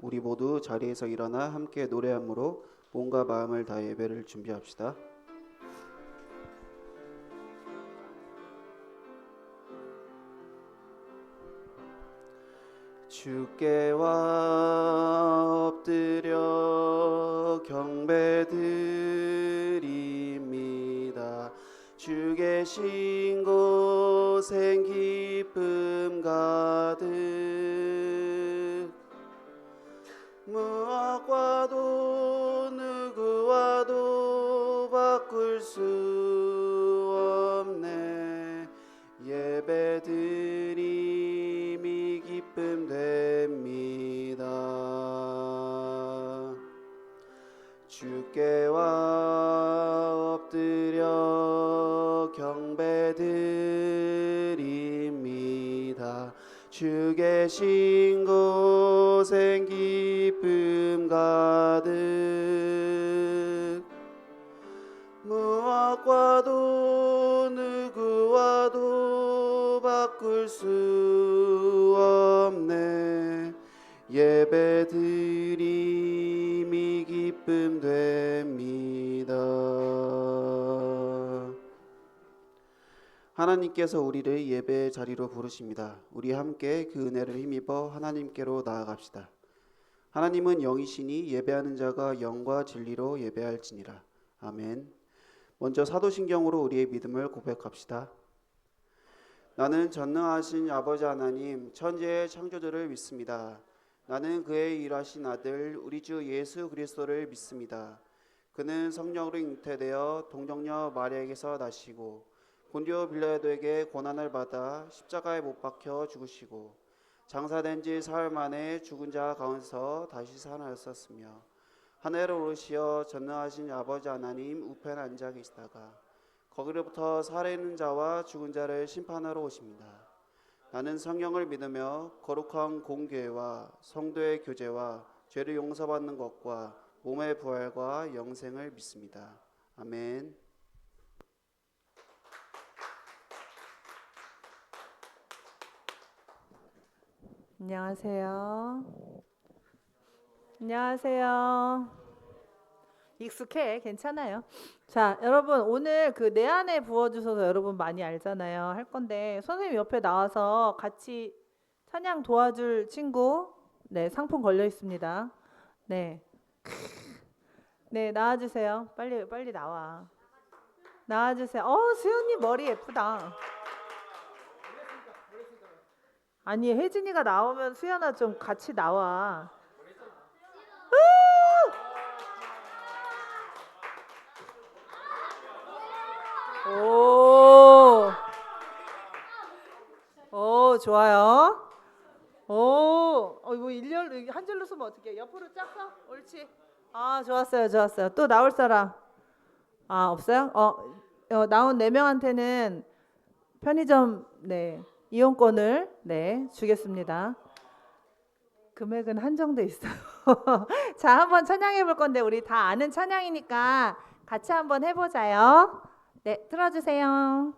우리 모두 자리에서 일어나 함께 노래함으로 몸과 마음을 다해 예배를 준비합시다. 주께와 엎드려 경배드립니다. 주 계신 곳엔 기쁨 가득 무엇과도 누구와도 바꿀 수 없네. 예배드림이 기쁨 됩니다. 주께와 엎드려 경배드립니다. 주 계신 곳엔 기쁨 가득 무엇과도 누구와도 바꿀 수 없네. 예배드림이 기쁨 됩니다. 하나님께서 우리를 예배의 자리로 부르십니다. 우리 함께 그 은혜를 힘입어 하나님께로 나아갑시다. 하나님은 영이시니 예배하는 자가 영과 진리로 예배할지니라. 아멘. 먼저 사도신경으로 우리의 믿음을 고백합시다. 나는 전능하신 아버지 하나님 천지의 창조주를 믿습니다. 나는 그의 일하신 아들 우리 주 예수 그리스도를 믿습니다. 그는 성령으로 잉태되어 동정녀 마리아에게서 나시고 본디오 빌라도에게 고난을 받아 십자가에 못 박혀 죽으시고 장사된 지 사흘 만에 죽은 자 가운데서 다시 살아나셨으며 하늘로 오르시어 전능하신 아버지 하나님 우편에 앉아 계시다가 거기로부터 살아있는 자와 죽은 자를 심판하러 오십니다. 나는 성령을 믿으며 거룩한 공교회와 성도의 교제와 죄를 용서받는 것과 몸의 부활과 영생을 믿습니다. 아멘. 안녕하세요. 안녕하세요. 익숙해. 괜찮아요. 자, 여러분 오늘 그 내 안에 부어주셔서 여러분 많이 알잖아요. 할 건데 선생님 옆에 나와서 같이 찬양 도와줄 친구 네 상품 걸려 있습니다. 네. 네, 나와주세요. 빨리 나와. 나와주세요. 수연이 머리 예쁘다. 아니 혜진이가 나오면 수연아 좀 같이 나와. 오, 좋아요. 이거 일렬로 한 줄로 쓰면 어떡해? 옆으로 쫙 서? 옳지. 좋았어요. 또 나올 사람? 없어요? 나온 4명한테는 편의점 이용권을 주겠습니다. 금액은 한정돼 있어요. 자, 한번 찬양해 볼 건데 우리 다 아는 찬양이니까 같이 한번 해보자요. 네, 틀어주세요.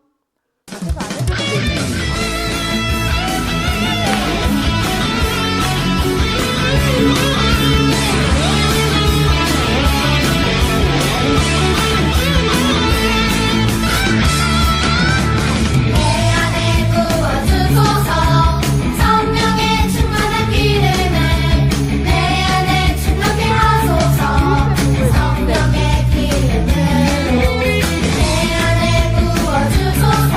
성령의 기름으로 내 안에 부어주소서.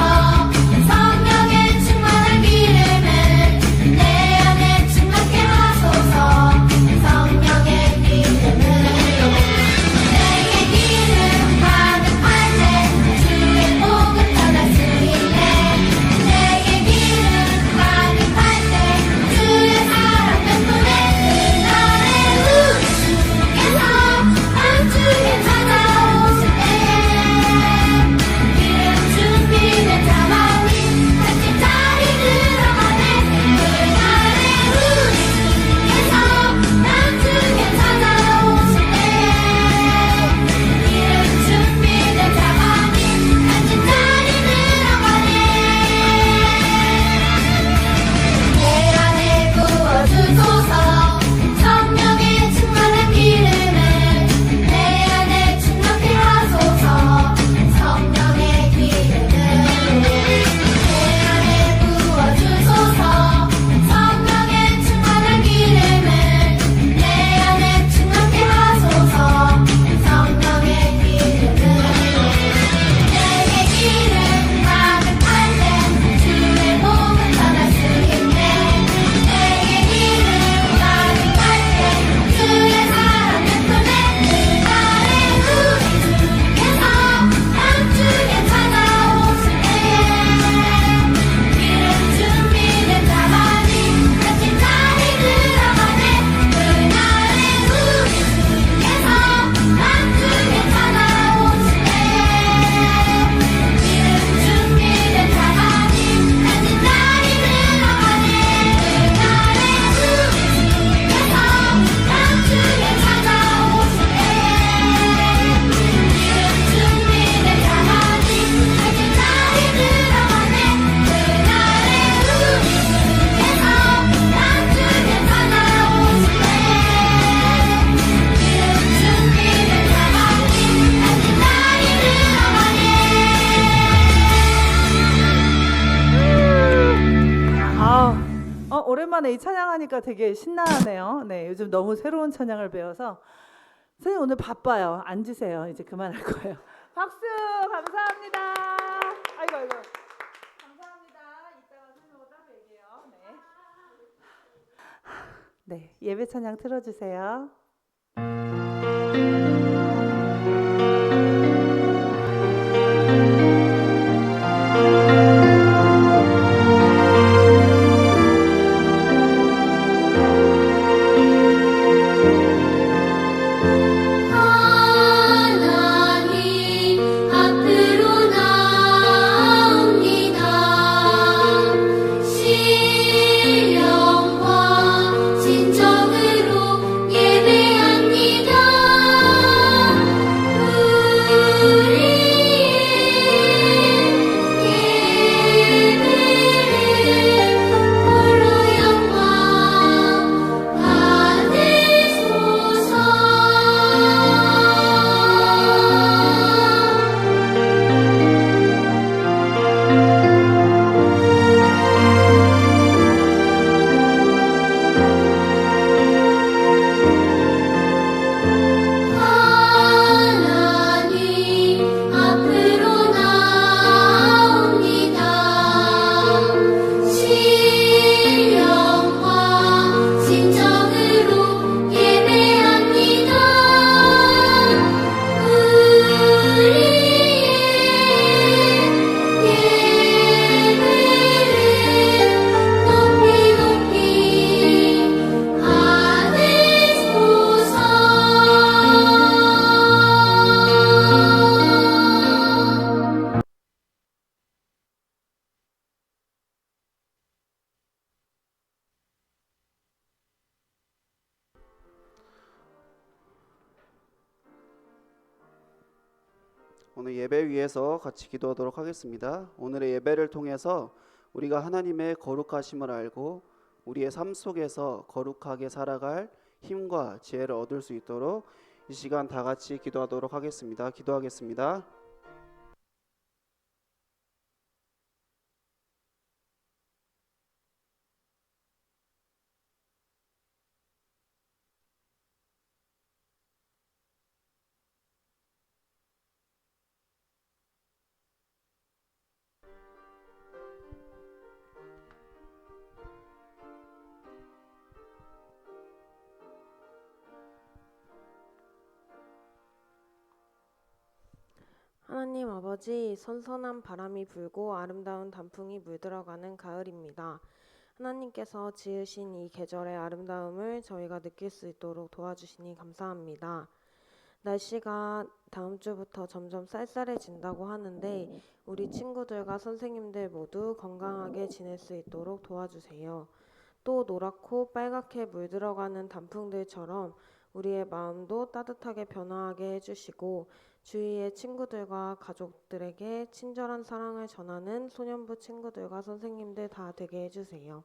오랜만에 이 찬양하니까 되게 신나네요. 네, 요즘 너무 새로운 찬양을 배워서 선생님 오늘 바빠요. 앉으세요. 이제 그만할 거예요. 박수 감사합니다. 아이고 아이고. 감사합니다. 이따가 선생님하고 따로 얘기해요. 네. 네, 예배 찬양 틀어주세요. 하나님 앞으로 나옵니다. 신령과 진정으로 예배합니다. 오늘 예배 위해서 같이 기도하도록 하겠습니다. 오늘의 예배를 통해서 우리가 하나님의 거룩하심을 알고 우리의 삶 속에서 거룩하게 살아갈 힘과 지혜를 얻을 수 있도록 이 시간 다 같이 기도하도록 하겠습니다. 기도하겠습니다. 하나님 아버지, 선선한 바람이 불고 아름다운 단풍이 물들어가는 가을입니다. 하나님께서 지으신 이 계절의 아름다움을 저희가 느낄 수 있도록 도와주시니 감사합니다. 날씨가 다음 주부터 점점 쌀쌀해진다고 하는데 우리 친구들과 선생님들 모두 건강하게 지낼 수 있도록 도와주세요. 또 노랗고 빨갛게 물들어가는 단풍들처럼 우리의 마음도 따뜻하게 변화하게 해주시고 주위의 친구들과 가족들에게 친절한 사랑을 전하는 소년부 친구들과 선생님들 다 되게 해주세요.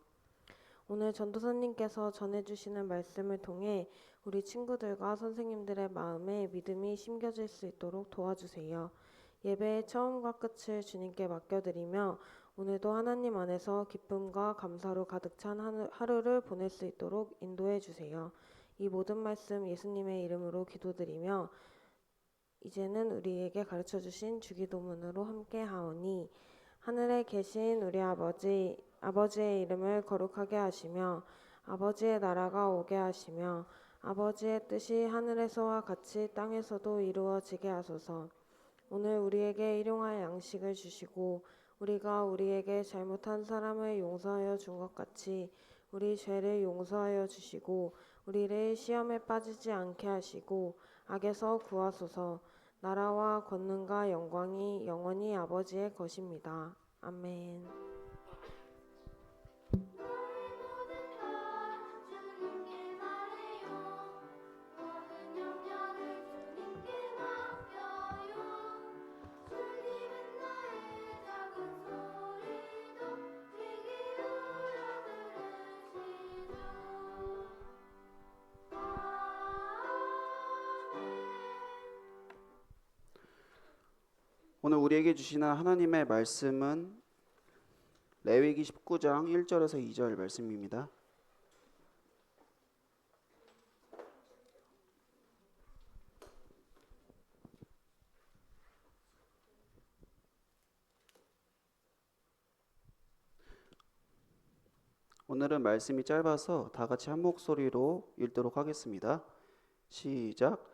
오늘 전도사님께서 전해주시는 말씀을 통해 우리 친구들과 선생님들의 마음에 믿음이 심겨질 수 있도록 도와주세요. 예배의 처음과 끝을 주님께 맡겨드리며 오늘도 하나님 안에서 기쁨과 감사로 가득 찬 하루를 보낼 수 있도록 인도해 주세요. 이 모든 말씀 예수님의 이름으로 기도드리며 이제는 우리에게 가르쳐 주신 주기도문으로 함께 하오니 하늘에 계신 우리 아버지, 아버지의 이름을 거룩하게 하시며 아버지의 나라가 오게 하시며 아버지의 뜻이 하늘에서와 같이 땅에서도 이루어지게 하소서. 오늘 우리에게 일용할 양식을 주시고 우리가 우리에게 잘못한 사람을 용서하여 준 것 같이 우리 죄를 용서하여 주시고 우리를 시험에 빠지지 않게 하시고 악에서 구하소서. 나라와 권능과 영광이 영원히 아버지의 것입니다. 아멘. 오늘 우리에게 주시는 하나님의 말씀은 레위기 19장 1절에서 2절 말씀입니다. 오늘은 말씀이 짧아서 다 같이 한 목소리로 읽도록 하겠습니다. 시작.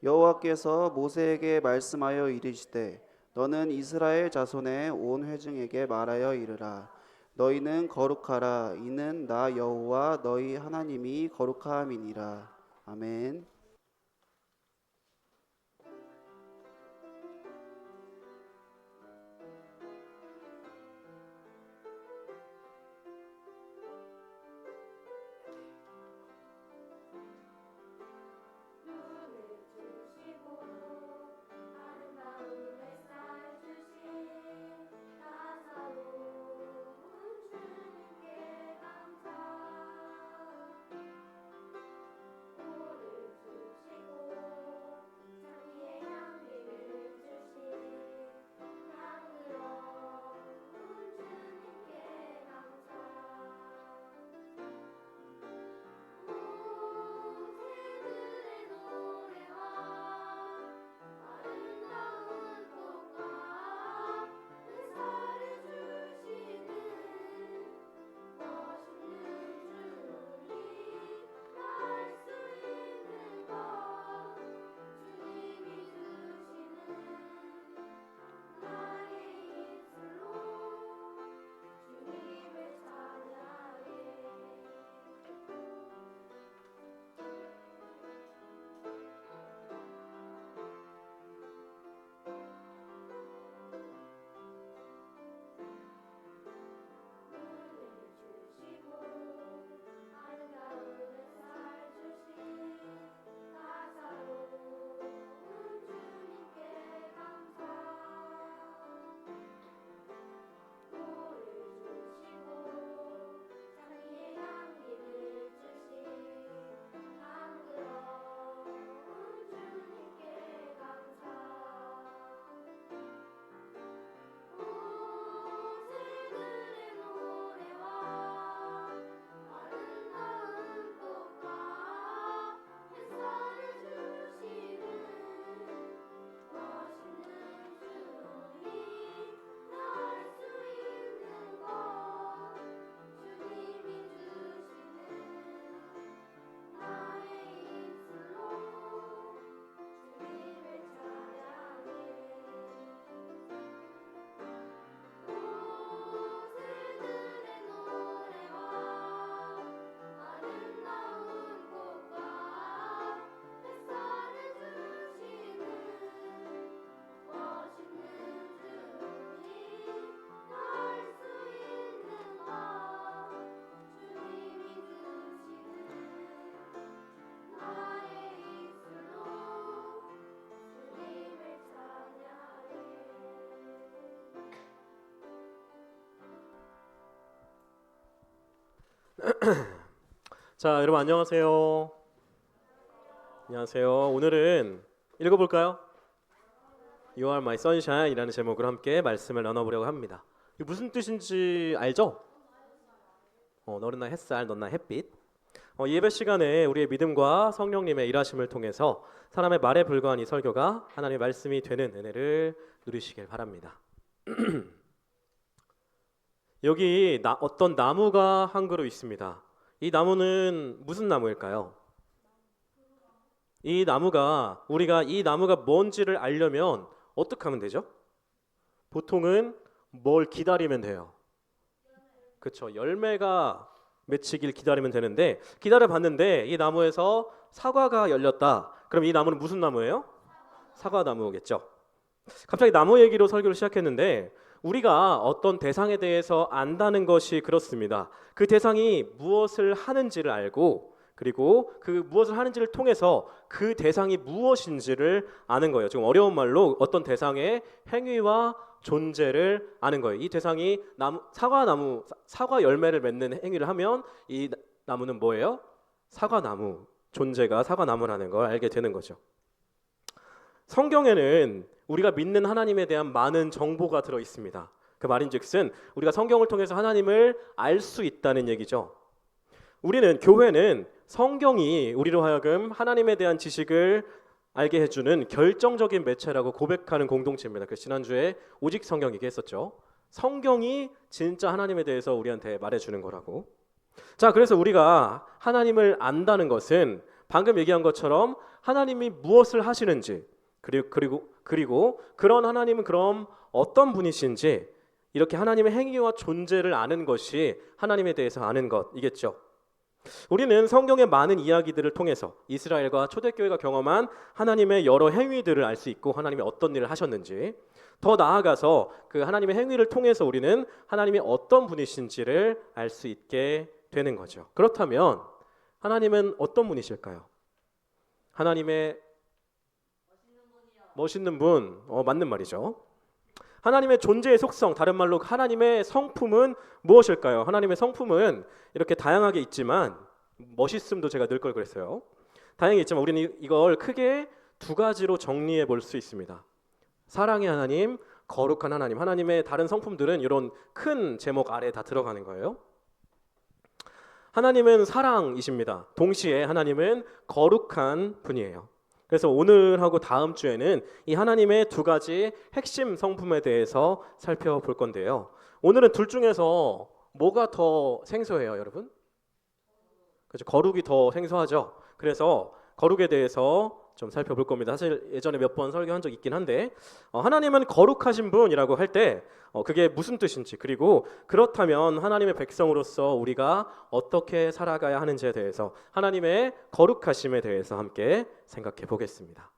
여호와께서 모세에게 말씀하여 이르시되 너는 이스라엘 자손의 온 회중에게 말하여 이르라. 너희는 거룩하라. 이는 나 여호와 너희 하나님이 거룩함이니라. 아멘. 자, 여러분 안녕하세요. 안녕하세요. 오늘은 읽어볼까요? You are my sunshine 이라는 제목으로 함께 말씀을 나눠보려고 합니다. 이게 무슨 뜻인지 알죠? 너는 나의 햇살, 넌 나의 햇빛. 예배 시간에 우리의 믿음과 성령님의 일하심을 통해서 사람의 말에 불과한 이 설교가 하나님의 말씀이 되는 은혜를 누리시길 바랍니다. 여기 어떤 나무가 한 그루 있습니다. 이 나무는 무슨 나무일까요? 우리가 이 나무가 뭔지를 알려면 어떻게 하면 되죠? 보통은 뭘 기다리면 돼요. 그렇죠. 열매가 맺히길 기다리면 되는데 기다려봤는데 이 나무에서 사과가 열렸다. 그럼 이 나무는 무슨 나무예요? 사과나무겠죠. 갑자기 나무 얘기로 설교를 시작했는데 우리가 어떤 대상에 대해서 안다는 것이 그렇습니다. 그 대상이 무엇을 하는지를 알고 그리고 그 무엇을 하는지를 통해서 그 대상이 무엇인지를 아는 거예요. 지금 어려운 말로 어떤 대상의 행위와 존재를 아는 거예요. 이 대상이 사과 열매를 맺는 행위를 하면 이 나무는 뭐예요? 사과나무, 존재가 사과나무라는 걸 알게 되는 거죠. 성경에는 우리가 믿는 하나님에 대한 많은 정보가 들어 있습니다. 그 말인즉슨 우리가 성경을 통해서 하나님을 알 수 있다는 얘기죠. 교회는 성경이 우리로 하여금 하나님에 대한 지식을 알게 해주는 결정적인 매체라고 고백하는 공동체입니다. 그 지난주에 오직 성경 얘기했었죠. 성경이 진짜 하나님에 대해서 우리한테 말해주는 거라고. 자, 그래서 우리가 하나님을 안다는 것은 방금 얘기한 것처럼 하나님이 무엇을 하시는지 그리고 그런 하나님은 그럼 어떤 분이신지 이렇게 하나님의 행위와 존재를 아는 것이 하나님에 대해서 아는 것이겠죠. 우리는 성경의 많은 이야기들을 통해서 이스라엘과 초대교회가 경험한 하나님의 여러 행위들을 알 수 있고 하나님이 어떤 일을 하셨는지, 더 나아가서 그 하나님의 행위를 통해서 우리는 하나님이 어떤 분이신지를 알 수 있게 되는 거죠. 그렇다면 하나님은 어떤 분이실까요? 하나님의 멋있는 분, 맞는 말이죠. 하나님의 존재의 속성, 다른 말로 하나님의 성품은 무엇일까요? 하나님의 성품은 이렇게 다양하게 있지만, 멋있음도 제가 늘 걸 그랬어요. 다양하게 있지만 우리는 이걸 크게 두 가지로 정리해 볼 수 있습니다. 사랑의 하나님, 거룩한 하나님. 하나님의 다른 성품들은 이런 큰 제목 아래에 다 들어가는 거예요. 하나님은 사랑이십니다. 동시에 하나님은 거룩한 분이에요. 그래서 오늘하고 다음 주에는 이 하나님의 두 가지 핵심 성품에 대해서 살펴볼 건데요. 오늘은 둘 중에서 뭐가 더 생소해요, 여러분? 그렇죠. 거룩이 더 생소하죠. 그래서 거룩에 대해서 좀 살펴볼 겁니다. 사실 예전에 몇 번 설교한 적 있긴 한데, 하나님은 거룩하신 분이라고 할 때 그게 무슨 뜻인지, 그리고 그렇다면 하나님의 백성으로서 우리가 어떻게 살아가야 하는지에 대해서, 하나님의 거룩하심에 대해서 함께 생각해 보겠습니다.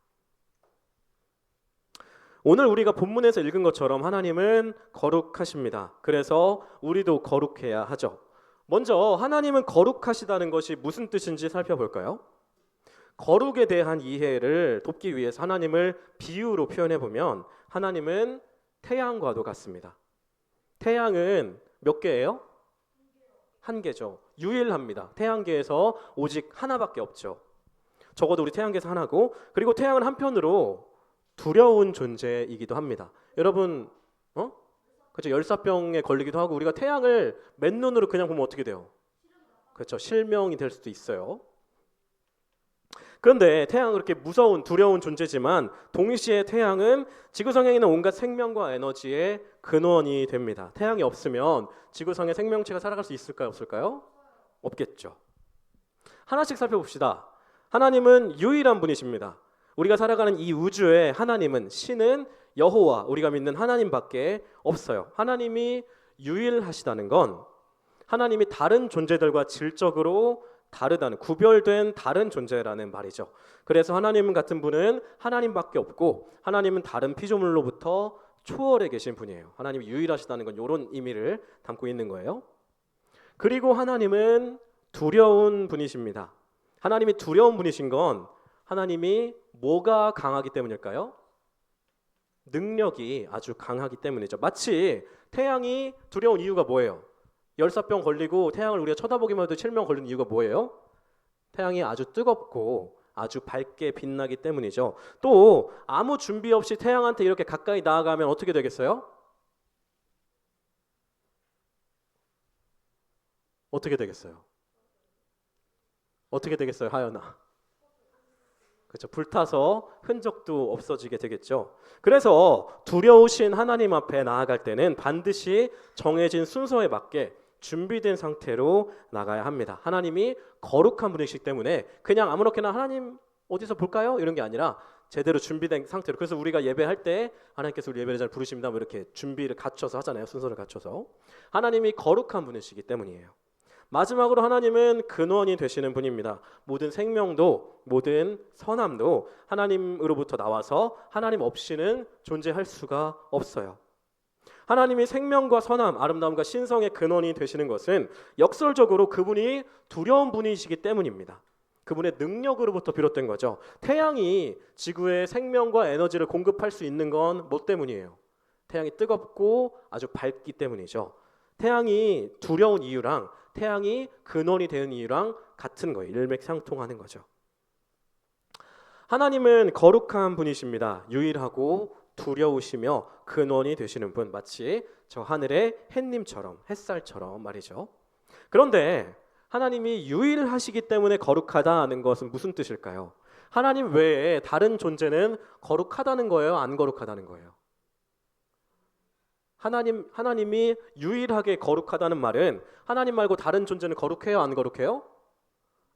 오늘 우리가 본문에서 읽은 것처럼 하나님은 거룩하십니다. 그래서 우리도 거룩해야 하죠. 먼저 하나님은 거룩하시다는 것이 무슨 뜻인지 살펴볼까요? 거룩에 대한 이해를 돕기 위해서 하나님을 비유로 표현해 보면, 하나님은 태양과도 같습니다. 태양은 몇 개예요? 한 개죠. 유일합니다. 태양계에서 오직 하나밖에 없죠. 적어도 우리 태양계에서 하나고, 그리고 태양은 한편으로 두려운 존재이기도 합니다. 여러분, 그렇죠. 열사병에 걸리기도 하고, 우리가 태양을 맨눈으로 그냥 보면 어떻게 돼요? 그렇죠. 실명이 될 수도 있어요. 그런데 태양은 그렇게 무서운 두려운 존재지만 동시에 태양은 지구상에 있는 온갖 생명과 에너지의 근원이 됩니다. 태양이 없으면 지구상의 생명체가 살아갈 수 있을까요? 없을까요? 없겠죠. 하나씩 살펴봅시다. 하나님은 유일한 분이십니다. 우리가 살아가는 이 우주의 하나님은, 신은 여호와, 우리가 믿는 하나님밖에 없어요. 하나님이 유일하시다는 건 하나님이 다른 존재들과 질적으로 다르다는, 구별된 다른 존재라는 말이죠. 그래서 하나님 같은 분은 하나님밖에 없고, 하나님은 다른 피조물로부터 초월해 계신 분이에요. 하나님이 유일하시다는 건 이런 의미를 담고 있는 거예요. 그리고 하나님은 두려운 분이십니다. 하나님이 두려운 분이신 건 하나님이 뭐가 강하기 때문일까요? 능력이 아주 강하기 때문이죠. 마치 태양이 두려운 이유가 뭐예요? 열사병 걸리고 태양을 우리가 쳐다보기만 해도 실명 걸리는 이유가 뭐예요? 태양이 아주 뜨겁고 아주 밝게 빛나기 때문이죠. 또 아무 준비 없이 태양한테 이렇게 가까이 나아가면 어떻게 되겠어요? 어떻게 되겠어요? 어떻게 되겠어요, 하연아? 그렇죠. 불타서 흔적도 없어지게 되겠죠. 그래서 두려우신 하나님 앞에 나아갈 때는 반드시 정해진 순서에 맞게 준비된 상태로 나가야 합니다. 하나님이 거룩한 분이시기 때문에 그냥 아무렇게나 하나님 어디서 볼까요? 이런 게 아니라 제대로 준비된 상태로. 그래서 우리가 예배할 때 하나님께서 우리 예배를 잘 부르십니다, 뭐 이렇게 준비를 갖춰서 하잖아요. 순서를 갖춰서. 하나님이 거룩한 분이시기 때문이에요. 마지막으로 하나님은 근원이 되시는 분입니다. 모든 생명도 모든 선함도 하나님으로부터 나와서 하나님 없이는 존재할 수가 없어요. 하나님이 생명과 선함, 아름다움과 신성의 근원이 되시는 것은 역설적으로 그분이 두려운 분이시기 때문입니다. 그분의 능력으로부터 비롯된 거죠. 태양이 지구에 생명과 에너지를 공급할 수 있는 건 뭐 때문이에요? 태양이 뜨겁고 아주 밝기 때문이죠. 태양이 두려운 이유랑 태양이 근원이 되는 이유랑 같은 거예요. 일맥상통하는 거죠. 하나님은 거룩한 분이십니다. 유일하고 두려우시며 근원이 되시는 분, 마치 저 하늘의 햇님처럼, 햇살처럼 말이죠. 그런데 하나님이 유일하시기 때문에 거룩하다는 것은 무슨 뜻일까요? 하나님 외에 다른 존재는 거룩하다는 거예요? 안 거룩하다는 거예요? 하나님이 유일하게 거룩하다는 말은 하나님 말고 다른 존재는 거룩해요, 안 거룩해요?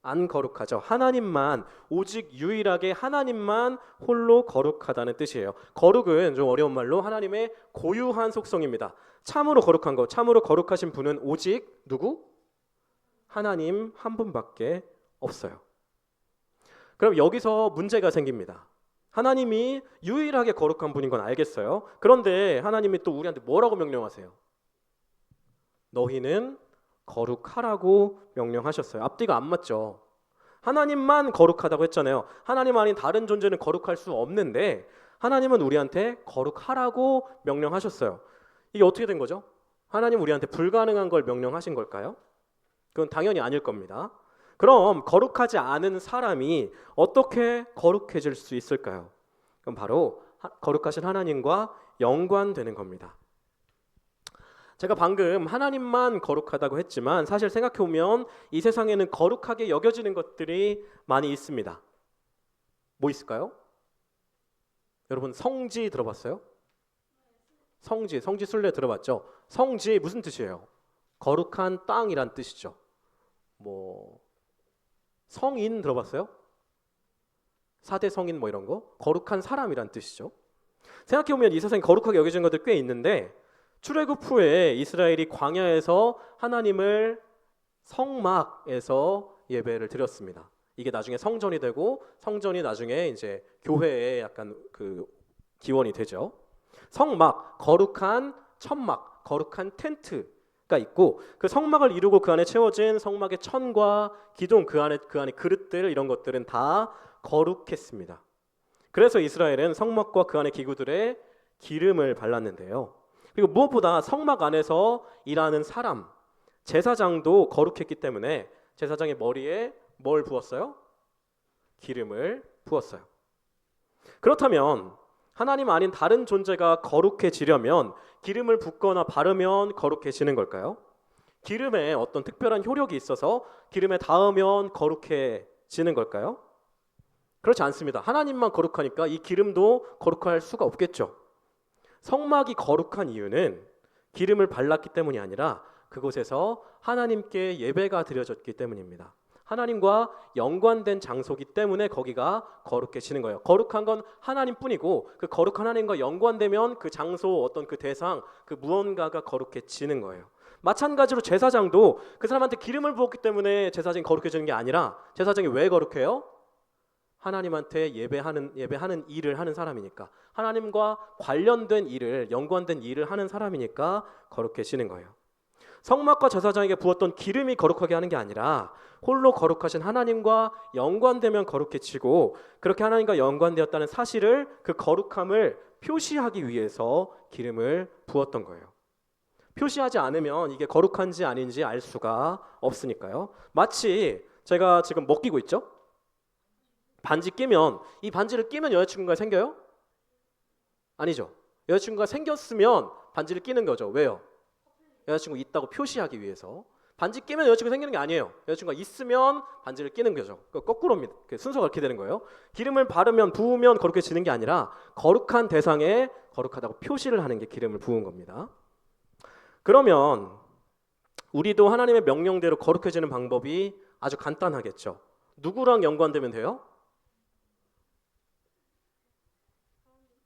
안 거룩하죠. 하나님만, 오직 유일하게 하나님만 홀로 거룩하다는 뜻이에요. 거룩은 좀 어려운 말로 하나님의 고유한 속성입니다. 참으로 거룩한 것, 참으로 거룩하신 분은 오직 누구? 하나님 한 분밖에 없어요. 그럼 여기서 문제가 생깁니다. 하나님이 유일하게 거룩한 분인 건 알겠어요. 그런데 하나님이 또 우리한테 뭐라고 명령하세요? 너희는 거룩하라고 명령하셨어요. 앞뒤가 안 맞죠. 하나님만 거룩하다고 했잖아요. 하나님 아닌 다른 존재는 거룩할 수 없는데 하나님은 우리한테 거룩하라고 명령하셨어요. 이게 어떻게 된 거죠? 하나님 우리한테 불가능한 걸 명령하신 걸까요? 그건 당연히 아닐 겁니다. 그럼 거룩하지 않은 사람이 어떻게 거룩해질 수 있을까요? 그럼 바로 거룩하신 하나님과 연관되는 겁니다. 제가 방금 하나님만 거룩하다고 했지만 사실 생각해보면 이 세상에는 거룩하게 여겨지는 것들이 많이 있습니다. 뭐 있을까요? 여러분 성지 들어봤어요? 성지 순례 들어봤죠? 성지 무슨 뜻이에요? 거룩한 땅이란 뜻이죠. 뭐 성인 들어봤어요? 4대 성인 뭐 이런 거? 거룩한 사람이란 뜻이죠. 생각해보면 이 세상에 거룩하게 여겨지는 것들 꽤 있는데 출애굽 후에 이스라엘이 광야에서 하나님을 성막에서 예배를 드렸습니다. 이게 나중에 성전이 되고 성전이 나중에 이제 교회에 약간 그 기원이 되죠. 성막, 거룩한 천막, 거룩한 텐트가 있고 그 성막을 이루고 그 안에 채워진 성막의 천과 기둥 그 안에 그릇들 이런 것들은 다 거룩했습니다. 그래서 이스라엘은 성막과 그 안의 기구들에 기름을 발랐는데요. 그리고 무엇보다 성막 안에서 일하는 사람, 제사장도 거룩했기 때문에 제사장의 머리에 뭘 부었어요? 기름을 부었어요. 그렇다면 하나님 아닌 다른 존재가 거룩해지려면 기름을 붓거나 바르면 거룩해지는 걸까요? 기름에 어떤 특별한 효력이 있어서 기름에 닿으면 거룩해지는 걸까요? 그렇지 않습니다. 하나님만 거룩하니까 이 기름도 거룩할 수가 없겠죠. 성막이 거룩한 이유는 기름을 발랐기 때문이 아니라 그곳에서 하나님께 예배가 드려졌기 때문입니다. 하나님과 연관된 장소이기 때문에 거기가 거룩해지는 거예요. 거룩한 건 하나님뿐이고 그 거룩한 하나님과 연관되면 그 장소, 어떤 그 대상, 그 무언가가 거룩해지는 거예요. 마찬가지로 제사장도 그 사람한테 기름을 부었기 때문에 제사장이 거룩해지는 게 아니라 제사장이 왜 거룩해요? 하나님한테 예배하는 일을 하는 사람이니까 하나님과 관련된 일을 연관된 일을 하는 사람이니까 거룩해지는 거예요. 성막과 제사장에게 부었던 기름이 거룩하게 하는 게 아니라 홀로 거룩하신 하나님과 연관되면 거룩해지고 그렇게 하나님과 연관되었다는 사실을 그 거룩함을 표시하기 위해서 기름을 부었던 거예요. 표시하지 않으면 이게 거룩한지 아닌지 알 수가 없으니까요. 마치 제가 지금 먹기고 있죠? 반지 끼면 이 반지를 끼면 여자친구가 생겨요? 아니죠. 여자친구가 생겼으면 반지를 끼는 거죠. 왜요? 여자친구 있다고 표시하기 위해서. 반지 끼면 여자친구 생기는 게 아니에요. 여자친구가 있으면 반지를 끼는 거죠. 거꾸로입니다. 순서가 그렇게 되는 거예요. 기름을 바르면 부으면 거룩해지는 게 아니라 거룩한 대상에 거룩하다고 표시를 하는 게 기름을 부은 겁니다. 그러면 우리도 하나님의 명령대로 거룩해지는 방법이 아주 간단하겠죠. 누구랑 연관되면 돼요?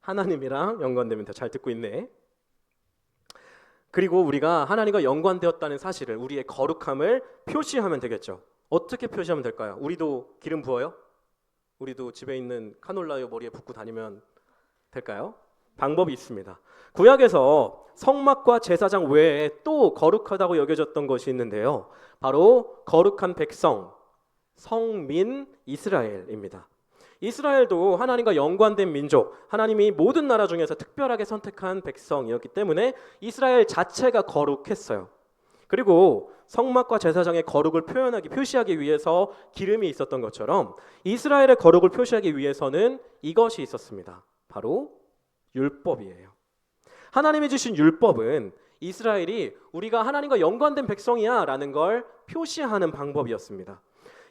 하나님이랑 연관되면 돼요. 잘 듣고 있네. 그리고 우리가 하나님과 연관되었다는 사실을 우리의 거룩함을 표시하면 되겠죠. 어떻게 표시하면 될까요? 우리도 기름 부어요? 우리도 집에 있는 카놀라유 머리에 붓고 다니면 될까요? 방법이 있습니다. 구약에서 성막과 제사장 외에 또 거룩하다고 여겨졌던 것이 있는데요. 바로 거룩한 백성, 성민 이스라엘입니다. 이스라엘도 하나님과 연관된 민족, 하나님이 모든 나라 중에서 특별하게 선택한 백성이었기 때문에 이스라엘 자체가 거룩했어요. 그리고 성막과 제사장의 거룩을 표시하기 위해서 기름이 있었던 것처럼 이스라엘의 거룩을 표시하기 위해서는 이것이 있었습니다. 바로 율법이에요. 하나님이 주신 율법은 이스라엘이 우리가 하나님과 연관된 백성이야 라는 걸 표시하는 방법이었습니다.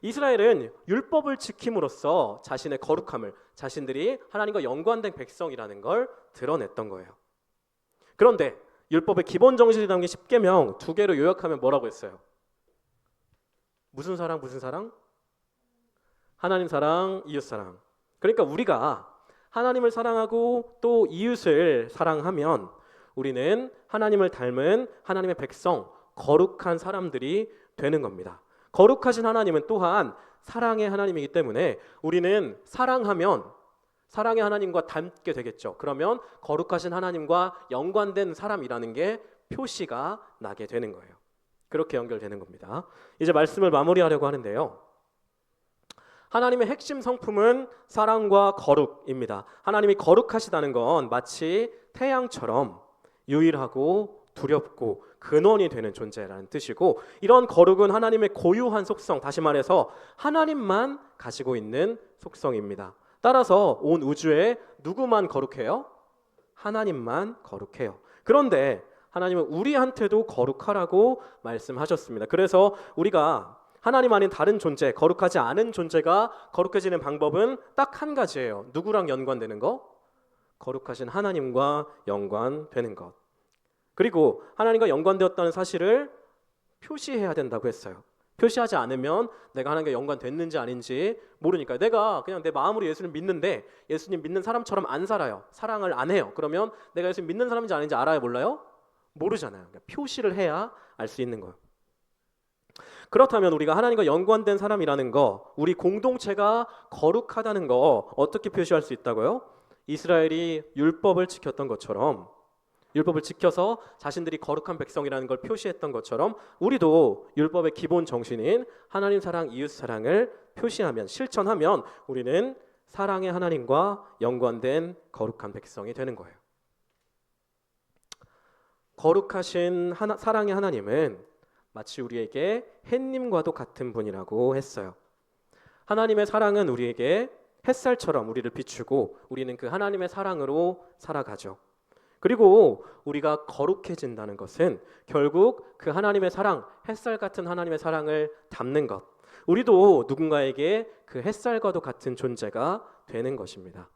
이스라엘은 율법을 지킴으로써 자신의 거룩함을, 자신들이 하나님과 연관된 백성이라는 걸 드러냈던 거예요. 그런데 율법의 기본 정신이 담긴 10계명 두 개로 요약하면 뭐라고 했어요? 무슨 사랑, 무슨 사랑? 하나님 사랑, 이웃 사랑. 그러니까 우리가 하나님을 사랑하고 또 이웃을 사랑하면 우리는 하나님을 닮은 하나님의 백성, 거룩한 사람들이 되는 겁니다. 거룩하신 하나님은 또한 사랑의 하나님이기 때문에 우리는 사랑하면 사랑의 하나님과 닮게 되겠죠. 그러면 거룩하신 하나님과 연관된 사람이라는 게 표시가 나게 되는 거예요. 그렇게 연결되는 겁니다. 이제 말씀을 마무리하려고 하는데요. 하나님의 핵심 성품은 사랑과 거룩입니다. 하나님이 거룩하시다는 건 마치 태양처럼 유일하고 두렵고 근원이 되는 존재라는 뜻이고, 이런 거룩은 하나님의 고유한 속성, 다시 말해서 하나님만 가지고 있는 속성입니다. 따라서 온 우주에 누구만 거룩해요? 하나님만 거룩해요. 그런데 하나님은 우리한테도 거룩하라고 말씀하셨습니다. 그래서 우리가 하나님 아닌 다른 존재, 거룩하지 않은 존재가 거룩해지는 방법은 딱 한 가지예요. 누구랑 연관되는 거? 거룩하신 하나님과 연관되는 것. 그리고 하나님과 연관되었다는 사실을 표시해야 된다고 했어요. 표시하지 않으면 내가 하나님과 연관됐는지 아닌지 모르니까. 내가 그냥 내 마음으로 예수님 믿는데 예수님 믿는 사람처럼 안 살아요. 사랑을 안 해요. 그러면 내가 예수님 믿는 사람인지 아닌지 알아요? 몰라요? 모르잖아요. 그러니까 표시를 해야 알 수 있는 거예요. 그렇다면 우리가 하나님과 연관된 사람이라는 거, 우리 공동체가 거룩하다는 거 어떻게 표시할 수 있다고요? 이스라엘이 율법을 지켰던 것처럼, 율법을 지켜서 자신들이 거룩한 백성이라는 걸 표시했던 것처럼 우리도 율법의 기본 정신인 하나님 사랑, 이웃 사랑을 표시하면, 실천하면 우리는 사랑의 하나님과 연관된 거룩한 백성이 되는 거예요. 거룩하신 사랑의 하나님은 마치 우리에게 햇님과도 같은 분이라고 했어요. 하나님의 사랑은 우리에게 햇살처럼 우리를 비추고 우리는 그 하나님의 사랑으로 살아가죠. 그리고 우리가 거룩해진다는 것은 결국 그 하나님의 사랑, 햇살 같은 하나님의 사랑을 담는 것. 우리도 누군가에게 그 햇살과도 같은 존재가 되는 것입니다.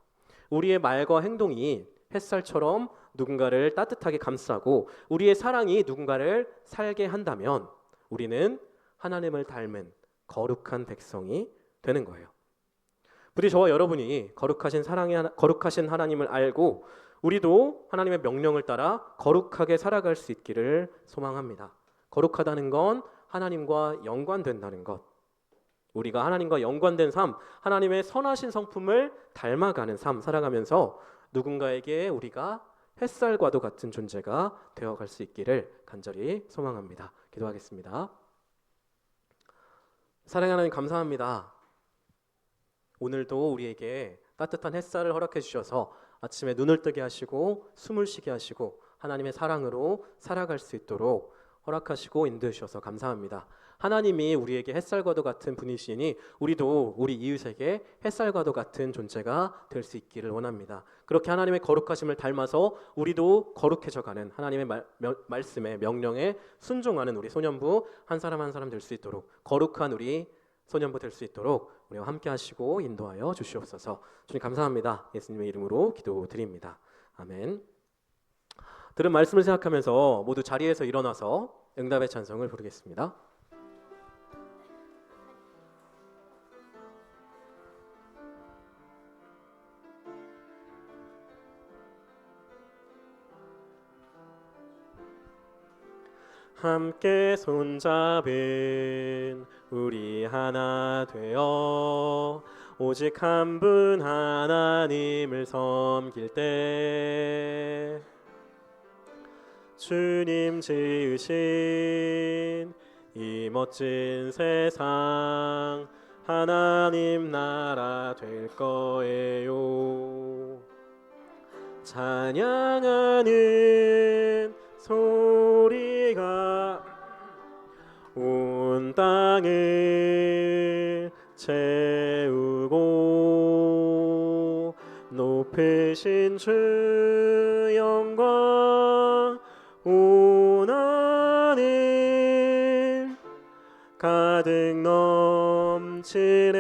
우리의 말과 행동이 햇살처럼 누군가를 따뜻하게 감싸고 우리의 사랑이 누군가를 살게 한다면 우리는 하나님을 닮은 거룩한 백성이 되는 거예요. 부디 저와 여러분이 거룩하신 하나님을 알고 우리도 하나님의 명령을 따라 거룩하게 살아갈 수 있기를 소망합니다. 거룩하다는 건 하나님과 연관된다는 것. 우리가 하나님과 연관된 삶, 하나님의 선하신 성품을 닮아가는 삶 살아가면서 누군가에게 우리가 햇살과도 같은 존재가 되어갈 수 있기를 간절히 소망합니다. 기도하겠습니다. 사랑하는 하나님 감사합니다. 오늘도 우리에게 따뜻한 햇살을 허락해 주셔서 아침에 눈을 뜨게 하시고 숨을 쉬게 하시고 하나님의 사랑으로 살아갈 수 있도록 허락하시고 인도해 주셔서 감사합니다. 하나님이 우리에게 햇살과도 같은 분이시니 우리도 우리 이웃에게 햇살과도 같은 존재가 될 수 있기를 원합니다. 그렇게 하나님의 거룩하심을 닮아서 우리도 거룩해져가는 하나님의 말씀에 명령에 순종하는 우리 소년부 한 사람 한 사람 될 수 있도록, 거룩한 우리 소년부 될 수 있도록 우리와 함께 하시고 인도하여 주시옵소서. 주님 감사합니다. 예수님의 이름으로 기도드립니다. 아멘. 들은 말씀을 생각하면서 모두 자리에서 일어나서 응답의 찬송을 부르겠습니다. 함께 손잡은 우리 하나 되어 오직 한 분 하나님을 섬길 때 주님 지으신 이 멋진 세상 하나님 나라 될 거예요. 찬양하는 소리가 온 땅을 채우고 높으신 주 영광 온 하늘 가득 넘치네.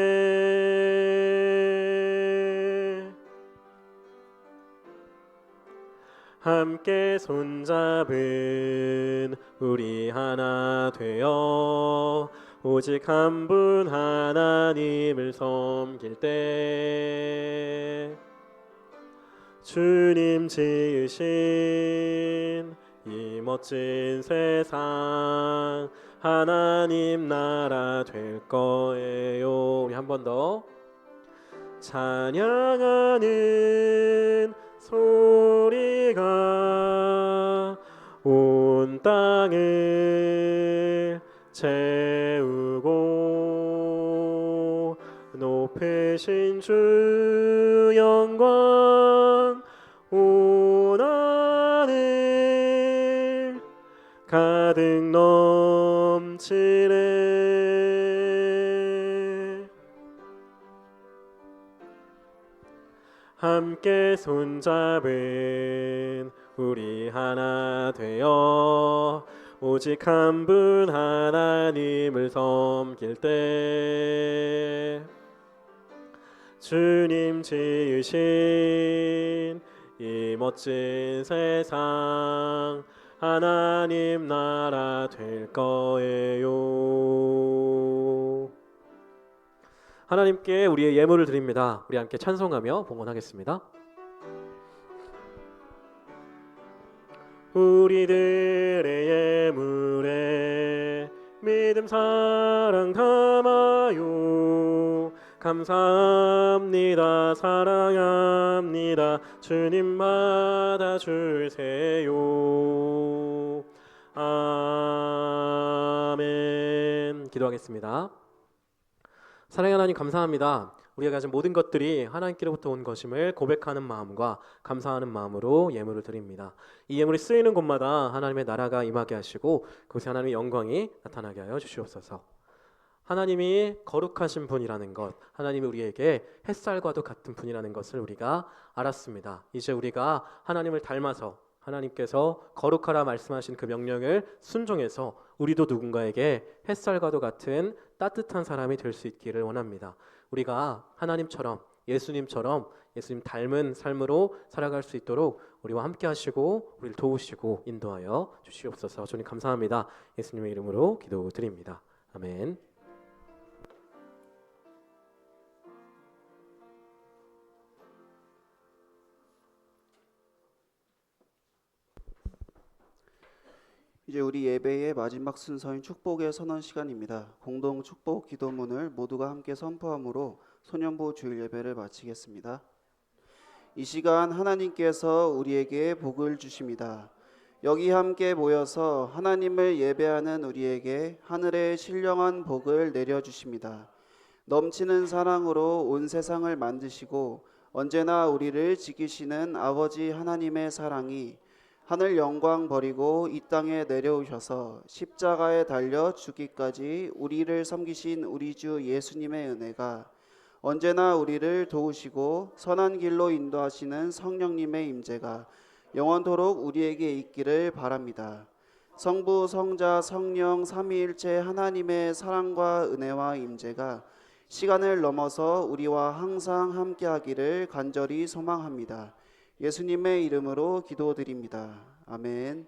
함께 손잡은 우리 하나 되어 오직 한 분 하나님을 섬길 때 주님 지으신 이 멋진 세상 하나님 나라 될 거예요. 우리 한 번 더 찬양하는 소리가 온 땅을 채우고 높으신 주 영광 온 하늘 가득 넘치네. 함께 손잡은 우리 하나 되어 오직 한 분 하나님을 섬길 때 주님 지으신 이 멋진 세상 하나님 나라 될 거예요. 하나님께 우리의 예물을 드립니다. 우리 함께 찬송하며 봉헌하겠습니다. 우리들의 예물에 믿음 사랑 담아요. 감사합니다. 사랑합니다. 주님 받아주세요. 아멘. 기도하겠습니다. 사랑하는 하나님 감사합니다. 우리가 가진 모든 것들이 하나님께로부터 온 것임을 고백하는 마음과 감사하는 마음으로 예물을 드립니다. 이 예물이 쓰이는 곳마다 하나님의 나라가 임하게 하시고 그곳에 하나님의 영광이 나타나게 하여 주시옵소서. 하나님이 거룩하신 분이라는 것, 하나님이 우리에게 햇살과도 같은 분이라는 것을 우리가 알았습니다. 이제 우리가 하나님을 닮아서 하나님께서 거룩하라 말씀하신 그 명령을 순종해서 우리도 누군가에게 햇살과도 같은 따뜻한 사람이 될 수 있기를 원합니다. 우리가 하나님처럼 예수님처럼 예수님 닮은 삶으로 살아갈 수 있도록 우리와 함께 하시고 우리를 도우시고 인도하여 주시옵소서. 주님 감사합니다. 예수님의 이름으로 기도드립니다. 아멘. 이제 우리 예배의 마지막 순서인 축복의 선언 시간입니다. 공동 축복 기도문을 모두가 함께 선포함으로 소년부 주일 예배를 마치겠습니다. 이 시간 하나님께서 우리에게 복을 주십니다. 여기 함께 모여서 하나님을 예배하는 우리에게 하늘의 신령한 복을 내려주십니다. 넘치는 사랑으로 온 세상을 만드시고 언제나 우리를 지키시는 아버지 하나님의 사랑이 하늘 영광 버리고 이 땅에 내려오셔서 십자가에 달려 죽기까지 우리를 섬기신 우리 주 예수님의 은혜가 언제나 우리를 도우시고 선한 길로 인도하시는 성령님의 임재가 영원토록 우리에게 있기를 바랍니다. 성부, 성자, 성령 삼위일체 하나님의 사랑과 은혜와 임재가 시간을 넘어서 우리와 항상 함께하기를 간절히 소망합니다. 예수님의 이름으로 기도드립니다. 아멘.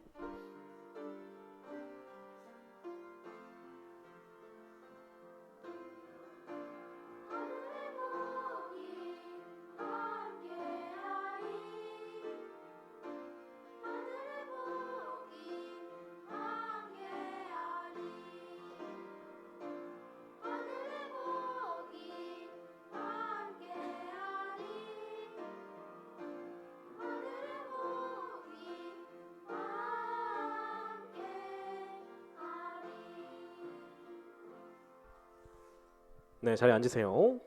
네, 자리에 앉으세요.